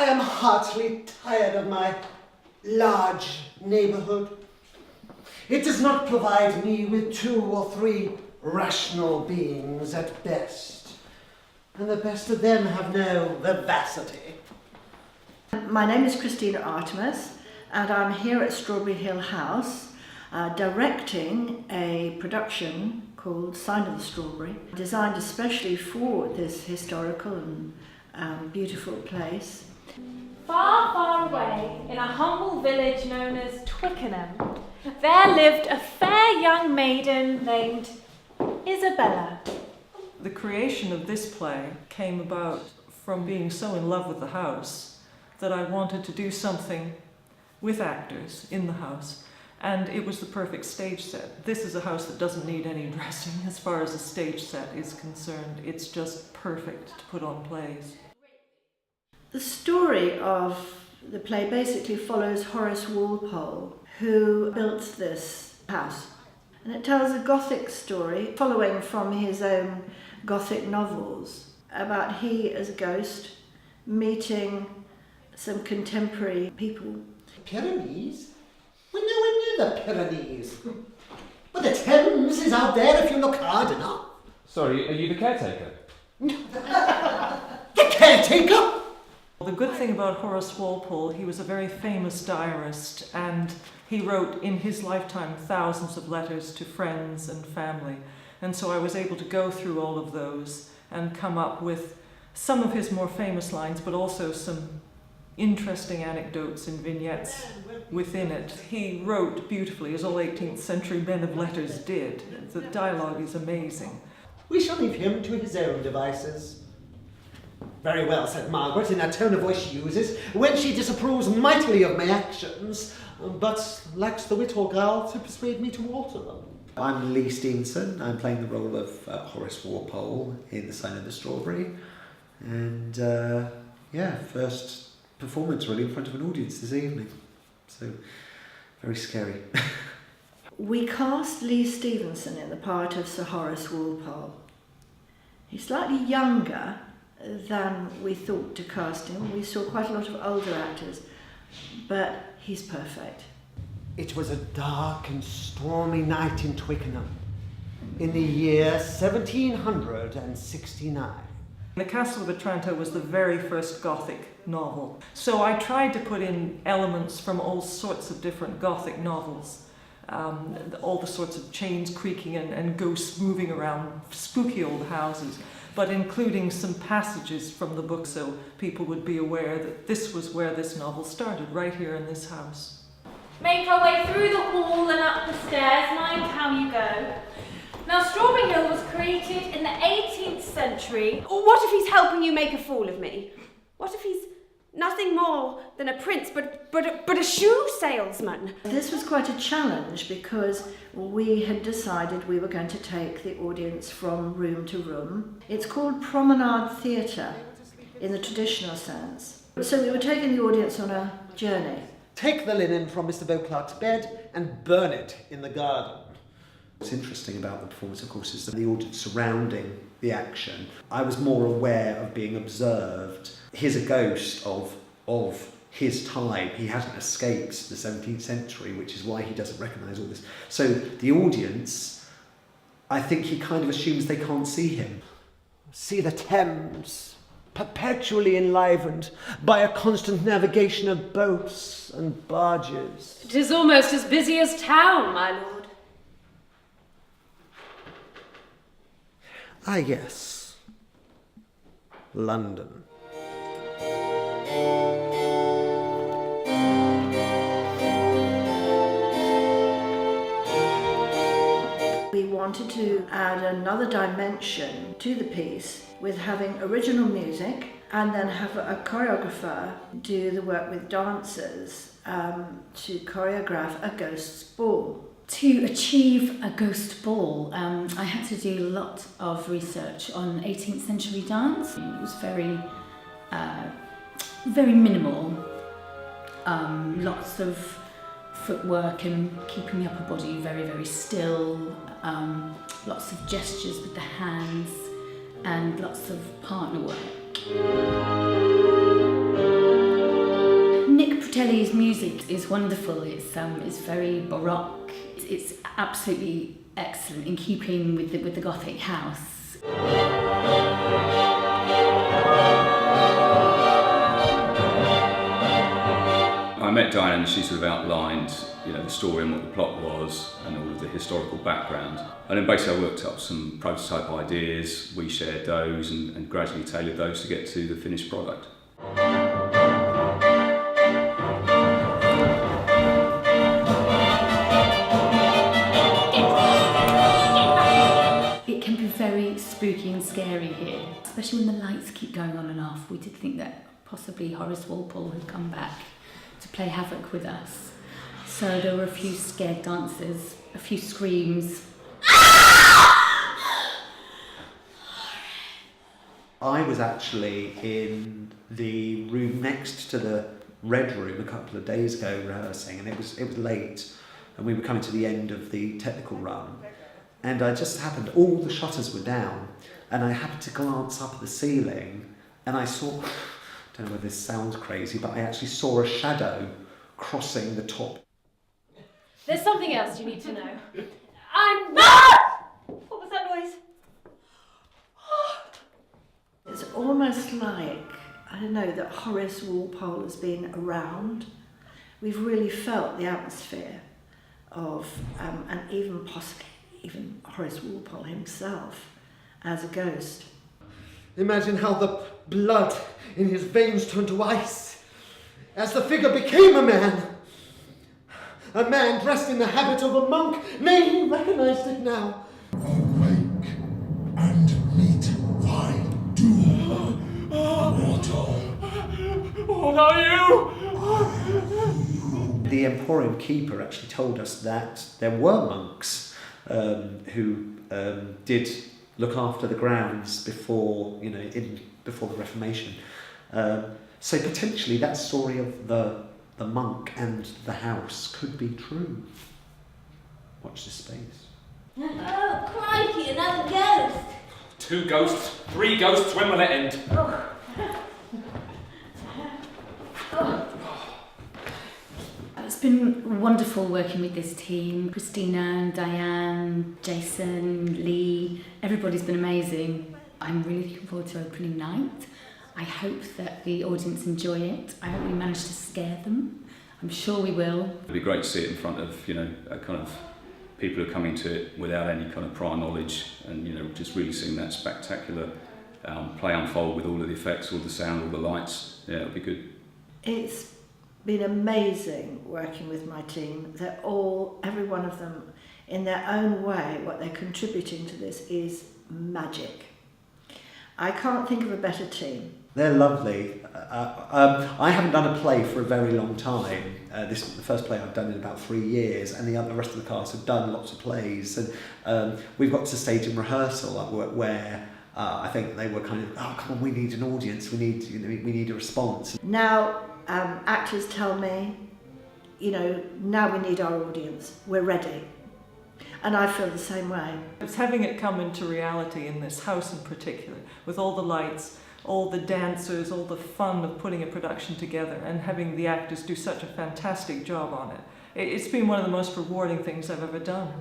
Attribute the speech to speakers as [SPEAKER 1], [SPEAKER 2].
[SPEAKER 1] I am heartily tired of my large neighborhood. It does not provide me with 2 or 3 rational beings at best, and the best of them have no vivacity.
[SPEAKER 2] My name is Christina Artemis, and I'm here at Strawberry Hill House directing a production called Sign of the Strawberry, designed especially for this historical and beautiful place.
[SPEAKER 3] Far, far away, in a humble village known as Twickenham, there lived a fair young maiden named Isabella.
[SPEAKER 4] The creation of this play came about from being so in love with the house that I wanted to do something with actors in the house, and it was the perfect stage set. This is a house that doesn't need any dressing as far as a stage set is concerned. It's just perfect to put on plays.
[SPEAKER 2] The story of the play basically follows Horace Walpole, who built this house. And it tells a Gothic story following from his own Gothic novels about he as a ghost meeting some contemporary people.
[SPEAKER 1] Pyrenees? We're nowhere near the Pyrenees. But the Thames is out there if you look hard enough.
[SPEAKER 5] Sorry, are you the caretaker?
[SPEAKER 1] The caretaker?
[SPEAKER 4] The good thing about Horace Walpole, he was a very famous diarist, and he wrote in his lifetime thousands of letters to friends and family. And so I was able to go through all of those and come up with some of his more famous lines, but also some interesting anecdotes and vignettes within it. He wrote beautifully, as all 18th century men of letters did. The dialogue is amazing.
[SPEAKER 1] We shall leave him to his own devices. Very well, said Margaret, in a tone of voice she uses when she disapproves mightily of my actions, but lacks the wit or guile to persuade me to alter them.
[SPEAKER 6] I'm Lee Stevenson. I'm playing the role of Horace Walpole in The Sign of the Strawberry. And first performance really in front of an audience this evening. So, very scary.
[SPEAKER 2] We cast Lee Stevenson in the part of Sir Horace Walpole. He's slightly younger than we thought to cast him. We saw quite a lot of older actors, but he's perfect.
[SPEAKER 1] It was a dark and stormy night in Twickenham in the year 1769.
[SPEAKER 4] The Castle of Otranto was the very first Gothic novel. So I tried to put in elements from all sorts of different Gothic novels. All the sorts of chains creaking and ghosts moving around spooky old houses, but including some passages from the book so people would be aware that this was where this novel started, right here in this house.
[SPEAKER 3] Make our way through the hall and up the stairs, mind how you go. Now, Strawberry Hill was created in the 18th century.
[SPEAKER 7] What if he's helping you make a fool of me? What if he's nothing more than a prince, but a shoe salesman?
[SPEAKER 2] This was quite a challenge because we had decided we were going to take the audience from room to room. It's called promenade theatre in the traditional sense. So we were taking the audience on a journey.
[SPEAKER 1] Take the linen from Mr. Beauclerk's bed and burn it in the garden.
[SPEAKER 6] What's interesting about the performance, of course, is the audience surrounding the action. I was more aware of being observed. He's a ghost of his time. He hasn't escaped the 17th century, which is why he doesn't recognise all this. So the audience, I think he kind of assumes they can't see him.
[SPEAKER 1] See the Thames, perpetually enlivened by a constant navigation of boats and barges.
[SPEAKER 7] It is almost as busy as town, my lord.
[SPEAKER 1] Ah, yes. London.
[SPEAKER 2] We wanted to add another dimension to the piece with having original music and then have a choreographer do the work with dancers to choreograph a ghost's ball.
[SPEAKER 8] To achieve a ghost ball, I had to do a lot of research on 18th century dance. It was very minimal, lots of footwork and keeping the upper body very, very still, lots of gestures with the hands and lots of partner work. Kelly's music is wonderful. It's very baroque. It's absolutely excellent in keeping with the Gothic house.
[SPEAKER 9] I met Diane and she sort of outlined, the story and what the plot was and all of the historical background. And then basically I worked up some prototype ideas, we shared those and gradually tailored those to get to the finished product.
[SPEAKER 8] It can be very spooky and scary here, especially when the lights keep going on and off. We did think that possibly Horace Walpole had come back to play havoc with us. So there were a few scared dancers, a few screams.
[SPEAKER 6] I was actually in the room next to the Red Room a couple of days ago rehearsing, and it was late and we were coming to the end of the technical run, and I just happened, all the shutters were down, and I happened to glance up at the ceiling and I saw, I don't know whether this sounds crazy, but I actually saw a shadow crossing the top.
[SPEAKER 3] There's something else you need to know. What was that noise?
[SPEAKER 2] It's almost like, I don't know, that Horace Walpole has been around. We've really felt the atmosphere of, and even possibly even Horace Walpole himself as a ghost.
[SPEAKER 1] Imagine how the blood in his veins turned to ice as the figure became a man. A man dressed in the habit of a monk. Nay, he recognized it now.
[SPEAKER 10] Awake and meet thy doom, mortal.
[SPEAKER 5] What are you?
[SPEAKER 6] The Emporium keeper actually told us that there were monks who did look after the grounds before, before the Reformation. So potentially that story of the monk and the house could be true. Watch this space.
[SPEAKER 11] Oh, crikey, another ghost!
[SPEAKER 5] 2 ghosts, 3 ghosts, when will it end?
[SPEAKER 8] It's been wonderful working with this team. Christina, Diane, Jayson, Lee, everybody's been amazing. I'm really looking forward to opening night. I hope that the audience enjoy it. I hope we manage to scare them. I'm sure we will.
[SPEAKER 9] It'd be great to see it in front of, a kind of people who are coming to it without any kind of prior knowledge and, just really seeing that spectacular play unfold with all of the effects, all the sound, all the lights. Yeah, it'll be good.
[SPEAKER 2] It's been amazing working with my team. They're all, every one of them, in their own way, what they're contributing to this is magic. I can't think of a better team.
[SPEAKER 6] They're lovely. I haven't done a play for a very long time. This is the first play I've done in about 3 years, and the rest of the cast have done lots of plays. And we've got to stage in rehearsal where I think they were kind of, oh come on, we need an audience. We need a response.
[SPEAKER 2] Now actors tell me, now we need our audience. We're ready. And I feel the same way.
[SPEAKER 4] It's having it come into reality in this house in particular, with all the lights, all the dancers, all the fun of putting a production together and having the actors do such a fantastic job on it. It's been one of the most rewarding things I've ever done.